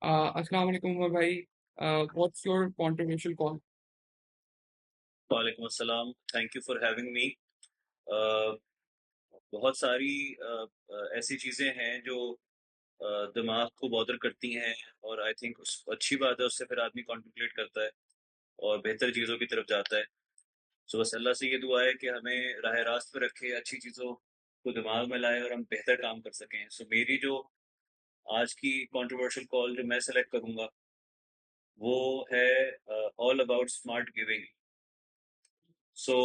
अस्सलाम वालेकुम उमर भाई. What's your controversial call? वालेकुम अस्सलाम, thank you for having me. बहुत सारी ऐसी चीज़ें हैं जो दिमाग को बॉदर करती हैं, और आई थिंक उस अच्छी बात है, उससे फिर आदमी कॉन्टेम्पलेट करता है और बेहतर चीज़ों की तरफ जाता है। सो बस अल्लाह से ये दुआ है कि हमें राह रास्त पे रखे, अच्छी चीज़ों को दिमाग में लाए और हम बेहतर काम कर सकें। सो मेरी जो आज की कंट्रोवर्शियल कॉल जो मैं सेलेक्ट करूँगा वो है all about smart giving. So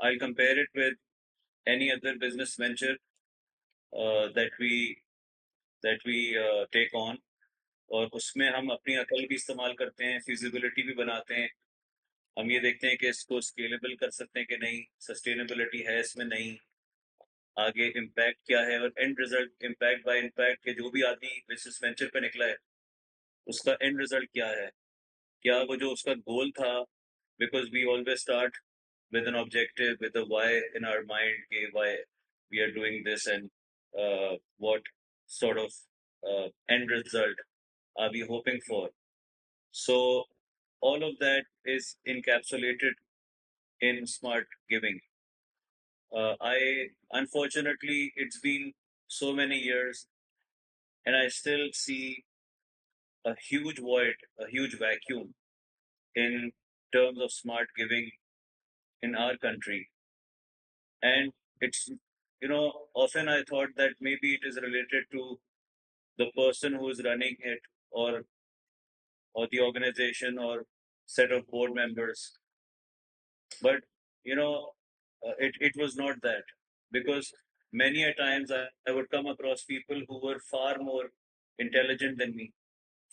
I compare it with any other business venture that we take on, और उसमें हम अपनी अकल भी इस्तेमाल करते हैं, फिजिबिलिटी भी बनाते हैं। हम ये देखते हैं कि इसको स्केलेबल कर सकते हैं कि नहीं, सस्टेनेबिलिटी है इसमें, नहीं, आगे इम्पैक्ट क्या है, और end result, impact by impact के जो भी आदमी बिजनेस वेंचर पे निकला है उसका एंड रिजल्ट क्या है, क्या वो जो उसका गोल था। Because we always start with an objective, with a why in our mind, okay, why we are doing this, and what sort of end result are we hoping for. So all of that is encapsulated in smart giving. I unfortunately, it's been so many years, and I still see a huge void, a huge vacuum in terms of smart giving in our country. And it's, often I thought that maybe it is related to the person who is running it, or the organization or set of board members. But it was not that, because many a times I would come across people who were far more intelligent than me,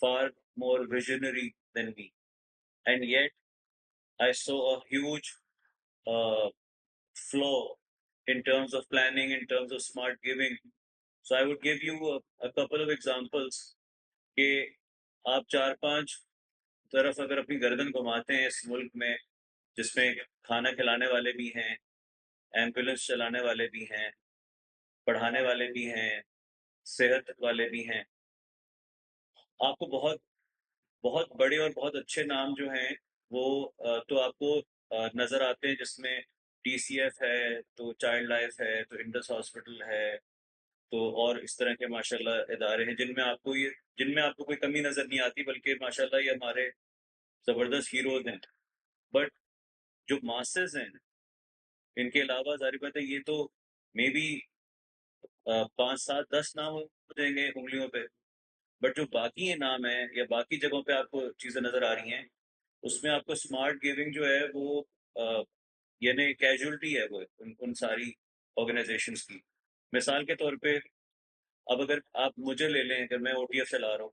far more visionary than me, and yet I saw a huge uh, flaw in terms of planning, in terms of smart giving. So I would give you a couple of examples कि आप चार पांच तरफ अगर अपनी गर्दन घुमाते हैं इस मुल्क में, जिसमें खाना खिलाने वाले भी हैं, एम्बुलेंस चलाने वाले भी हैं, पढ़ाने वाले भी हैं, सेहत वाले भी हैं, आपको बहुत बहुत बड़े और बहुत अच्छे नाम जो हैं वो तो आपको नज़र आते हैं, जिसमें TCF है, तो चाइल्ड लाइफ है, तो इंडस हॉस्पिटल है, तो और इस तरह के माशाल्लाह इदारे हैं जिनमें आपको कोई कमी नज़र नहीं आती, बल्कि माशाल्लाह ये हमारे ज़बरदस्त हीरोज हैं। बट जो मासेस हैं, इनके अलावा जाहिर बात है ये तो मे बी 5 7 10 नाम हो जाएंगे उंगलियों पे, बट जो बाकी ये नाम है या बाकी जगहों पे आपको चीज़ें नज़र आ रही हैं, उसमें आपको स्मार्ट गिविंग जो है वो यानी कैजुअलिटी है वो उन सारी ऑर्गेनाइजेशंस की। मिसाल के तौर पे, अब अगर आप मुझे ले लें, अगर मैं OTF चला रहा हूँ,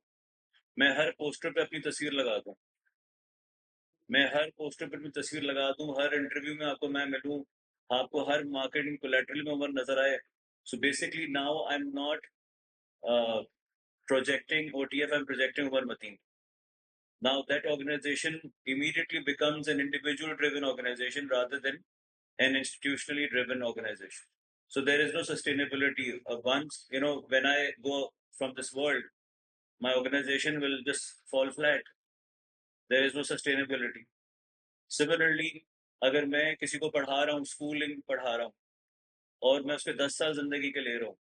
मैं हर पोस्टर पे अपनी तस्वीर लगा दूँ, मैं हर पोस्टर पे अपनी तस्वीर लगा दूँ, हर इंटरव्यू में आपको मैं मिलूँ, आपको हर मार्केटिंग कोलैटरल में उमर नजर आए। So basically now I am not projecting OTF, I'm projecting Umar Mateen. Now that organization immediately becomes an individual driven organization rather than an institutionally driven organization. So there is no sustainability. Once, when I go from this world, my organization will just fall flat. There is no sustainability. Similarly, अगर मैं किसी को पढ़ा रहा हूँ, schooling पढ़ा रहा हूँ, और मैं उसके 10 साल जिंदगी के ले रहा हूँ,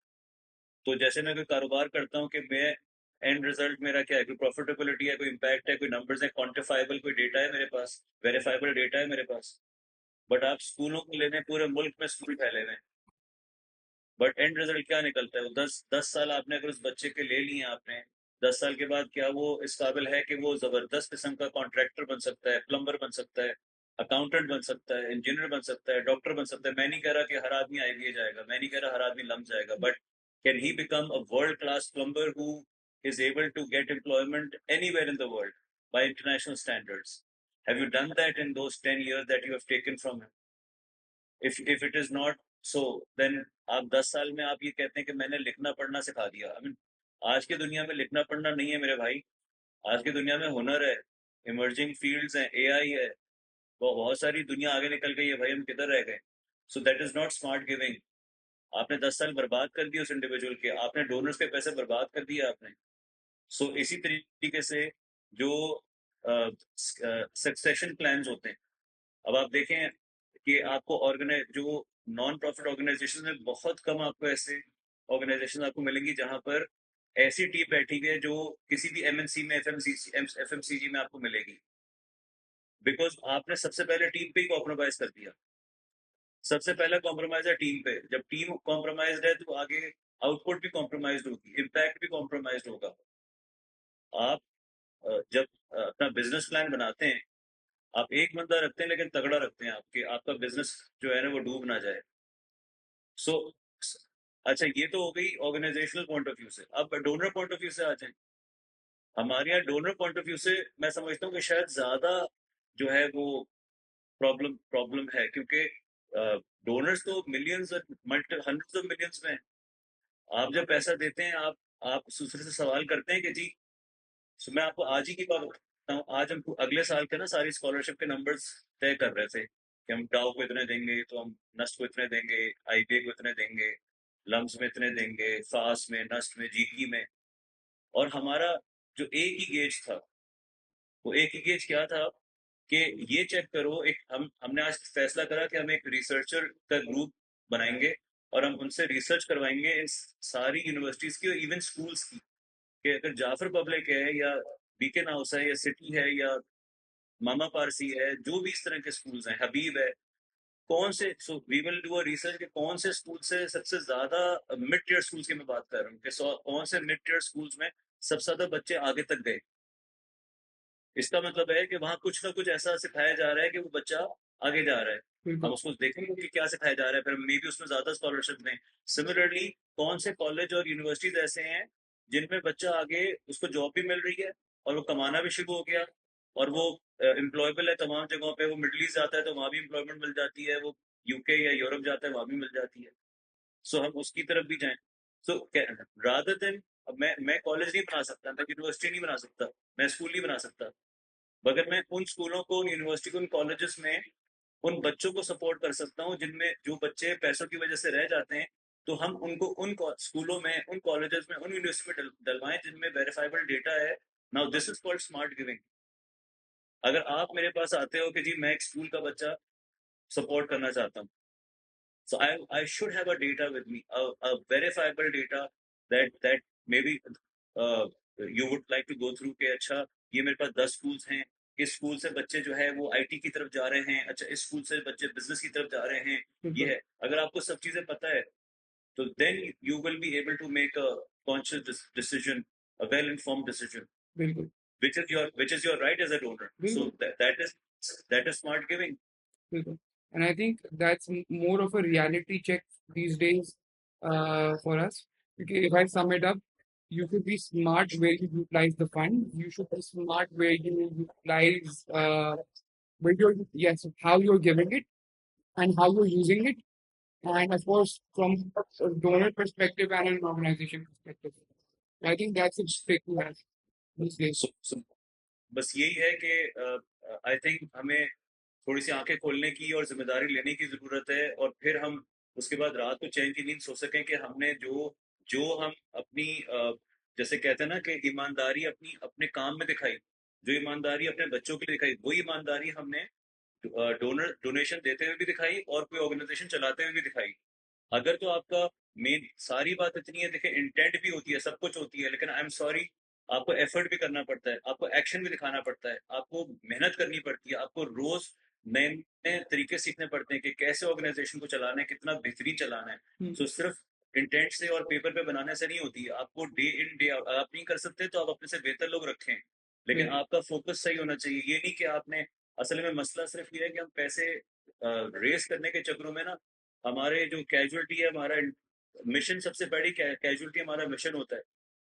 तो जैसे मैं कोई कारोबार करता हूँ कि मैं एंड रिजल्ट मेरा क्या है, कोई प्रॉफिटेबिलिटी है, कोई इम्पैक्ट है, कोई नंबर्स है, क्वांटिफाइबल कोई डेटा है मेरे पास, वेरीफाइबल डेटा है मेरे पास। बट आप स्कूलों को लेने, पूरे मुल्क में स्कूल फैले हुए हैं, बट एंड रिजल्ट क्या निकलता है? वो दस दस साल आपने अगर उस बच्चे के ले लिए, आपने 10 साल के बाद क्या वो इस काबिल है कि वो जबरदस्त किस्म का कॉन्ट्रैक्टर बन सकता है, प्लम्बर बन सकता है, अकाउंटेंट बन सकता है, इंजीनियर बन सकता है, डॉक्टर बन सकता है? मैं नहीं कह रहा कि हर आदमी IBA जाएगा, मैं नहीं कह रहा हर आदमी लम जाएगा, but can he become a world class plumber who is able to get employment anywhere in the world by international standards? Have you done that in those 10 years that you have taken from him? If it is not so, then आप 10 साल में आप ये कहते हैं कि मैंने लिखना पढ़ना सिखा दिया। I mean, आज की दुनिया में लिखना पढ़ना नहीं है मेरे भाई, आज की दुनिया में हुनर है, इमर्जिंग फील्ड्स हैं, AI है, वो बहुत सारी दुनिया आगे निकल गई है भाई, हम किधर रह गए? So that is not smart giving. आपने 10 साल बर्बाद कर दिए उस इंडिविजुअल के, आपने डोनर्स के पैसे बर्बाद कर दिए आपने। सो इसी तरीके से जो सक्सेशन प्लान्स होते हैं, अब आप देखें कि आपको ऑर्गेनाइज जो नॉन प्रॉफिट ऑर्गेनाइजेशन में बहुत कम आपको ऐसे ऑर्गेनाइजेशन आपको मिलेंगी जहां पर ऐसी टीम बैठी हुई है जो किसी भी एमएनसी में एफएमसीजी में आपको मिलेगी, बिकॉज आपने सबसे पहले टीम पे ही कॉम्प्रोमाइज कर दिया। सबसे पहला कॉम्प्रोमाइज है टीम पे, जब टीम कॉम्प्रोमाइज है तो आगे आउटपुट भी कॉम्प्रोमाइज होगी, इम्पैक्ट भी कॉम्प्रोमाइज होगा। आप जब अपना बिजनेस प्लान बनाते हैं, आप एक बंदा रखते हैं लेकिन तगड़ा रखते हैं, आपके आपका बिजनेस जो है ना वो डूब ना जाए। सो अच्छा, ये तो हो गई ऑर्गेनाइजेशनल पॉइंट ऑफ व्यू से। अब डोनर पॉइंट ऑफ व्यू से आ जाए। हमारे यहाँ डोनर पॉइंट ऑफ व्यू से मैं समझता हूँ कि शायद ज्यादा जो है वो प्रॉब्लम प्रॉब्लम है, क्योंकि डोनर्स तो millions multi hundreds of millions में हैं। आप जब पैसा देते हैं, आप दूसरे से सवाल करते हैं कि जी, मैं आपको आज ही की बात बताता हूँ। आज हम अगले साल के ना सारी स्कॉलरशिप के नंबर्स तय कर रहे थे कि हम डाउ को इतने देंगे, तो हम नस्ट को इतने देंगे, आईबीए को इतने देंगे, लम्स में इतने देंगे, फास्ट में, नस्ट में, जीकी में। और हमारा जो एक ही गेज था, वो एक ही गेज क्या था कि ये चेक करो, एक हमने आज फैसला करा कि हम एक रिसर्चर का ग्रुप बनाएंगे और हम उनसे रिसर्च करवाएंगे इन सारी यूनिवर्सिटीज की और इवन स्कूल्स की, कि अगर जाफर पब्लिक है या बीके हाउस है या सिटी है या मामा पारसी है, जो भी इस तरह के स्कूल्स हैं, हबीब है, कौन से, so we will do a research कि कौन से स्कूल से सबसे ज्यादा, मिड टियर स्कूल्स की मैं बात कर रहा हूँ कि कौन से मिड टियर स्कूल्स में सबसे ज्यादा बच्चे आगे तक गए। इसका मतलब है कि वहां कुछ ना कुछ ऐसा सिखाया जा रहा है कि वो बच्चा आगे जा रहा है। हम बिल्कुल। उसको देखेंगे कि क्या सिखाया जा रहा है, फिर मे भी उसमें ज्यादा स्कॉलरशिप दें। सिमिलरली, कौन से कॉलेज और यूनिवर्सिटीज ऐसे हैं जिनमें बच्चा आगे, उसको जॉब भी मिल रही है और वो कमाना भी शुरू हो गया, और वो एम्प्लॉयबल है तमाम जगहों पे। वो मिडिल ईस्ट जाता है तो वहां भी एम्प्लॉयमेंट मिल जाती है, वो यूके या यूरोप जाता है वहां भी मिल जाती है। सो हम उसकी तरफ भी जाएं। सो रादर देन, मैं कॉलेज नहीं बना सकता, मैं यूनिवर्सिटी नहीं बना सकता, मैं स्कूल नहीं बना सकता, मगर मैं उन स्कूलों को, उन यूनिवर्सिटी को, उन कॉलेजेस में उन बच्चों को सपोर्ट कर सकता हूँ जिनमें जो बच्चे पैसों की वजह से रह जाते हैं। तो हम उनको उन स्कूलों में, उन कॉलेजेस में, उन यूनिवर्सिटी में डलवाएं जिनमें वेरीफाइबल डेटा है। Now this is called smart giving. अगर आप मेरे पास आते हो कि जी मैं एक स्कूल का बच्चा सपोर्ट करना चाहता हूँ, so I should have a data with me, a verifiable data that maybe you would like to go through कि अच्छा, ये मेरे पास 10 स्कूल्स हैं, इस स्कूल से बच्चे जो है वो आईटी की तरफ जा रहे हैं, अच्छा इस स्कूल से बच्चे बिजनेस की तरफ जा रहे हैं, ये बिल्कुल। है। अगर आपको सब चीजें पता है तो then you will be able to make a conscious decision, a well informed decision, बिल्कुल। which is your right as a donor. So बिल्कुल। that is smart giving. बिल्कुल। And I think that's more of a reality check these days for us. Because if I sum it up, you should be smart where you utilize the fund. You should be smart where you utilize where you're, yes, how you're giving it and how you're using it. And of course, from a donor perspective and an organization perspective. I think that's a trick we have these days. So बस यही है कि I think हमें थोड़ी सी आंखें खोलने की और जिम्मेदारी लेने की जरूरत है, और फिर हम उसके बाद रात को चैन की नींद सो सकें कि हमने जो जो हम अपनी जैसे कहते हैं ना कि ईमानदारी अपनी अपने काम में दिखाई, जो ईमानदारी अपने बच्चों के लिए दिखाई, वही ईमानदारी हमने डोनेशन देते हुए भी दिखाई और कोई ऑर्गेनाइजेशन चलाते हुए भी दिखाई। अगर तो आपका मेन सारी बात इतनी है, देखिए इंटेंट भी होती है, सब कुछ होती है, लेकिन आई एम सॉरी, आपको एफर्ट भी करना पड़ता है, आपको एक्शन भी दिखाना पड़ता है, आपको मेहनत करनी पड़ती है, आपको रोज नए नए तरीके सीखने पड़ते हैं कि कैसे ऑर्गेनाइजेशन को चलाना है, कितना बेहतरीन चलाना है। सो सिर्फ इंटेंट से और पेपर पे बनाने से नहीं होती है, आपको डे इन डे आउट, आप नहीं कर सकते तो आप अपने से बेहतर लोग रखें, लेकिन आपका फोकस सही होना चाहिए। ये नहीं कि आपने, असल में मसला सिर्फ ये है कि हम पैसे रेस करने के चक्रों में ना, हमारे जो कैजुअलिटी है, हमारा मिशन, सबसे बड़ी कैजुअलिटी हमारा मिशन होता है,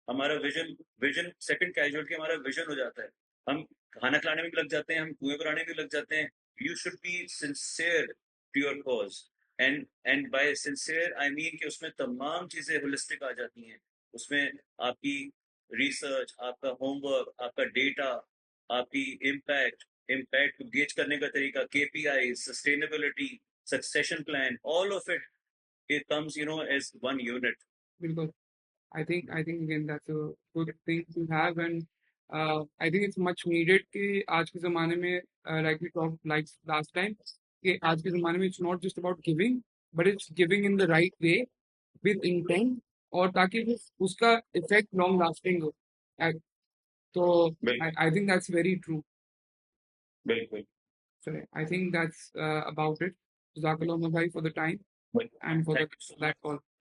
हमारा विजन। विजन सेकंड, कैजुअलिटी हमारा विजन हो जाता है। हम खाना खिलाने में भी लग जाते हैं, हम कुएं बनाने में भी लग जाते हैं। You should be sincere to your cause, and by sincere I mean कि उसमें तमाम चीजें होलिस्टिक आ जाती हैं। उसमें आपकी रिसर्च, आपका होमवर्क, आपका डेटा, आपकी इम्पैक्ट, इम्पैक्ट को गेज करने का तरीका, KPI, sustainability, succession plan, all of it, it comes as one unit. बिल्कुल। I think again that's a good thing to have, and I think it's much needed कि आज के ज़माने में like we talked like last time कि आज के ज़माने में it's not just about giving, but it's giving in the right way with intent और ताकि उसका effect long lasting हो. I- So बिल्कुल I think that's very true. बिल्कुल So I think that's about it. Jazakallah bhai for the time and for thank you so that much call.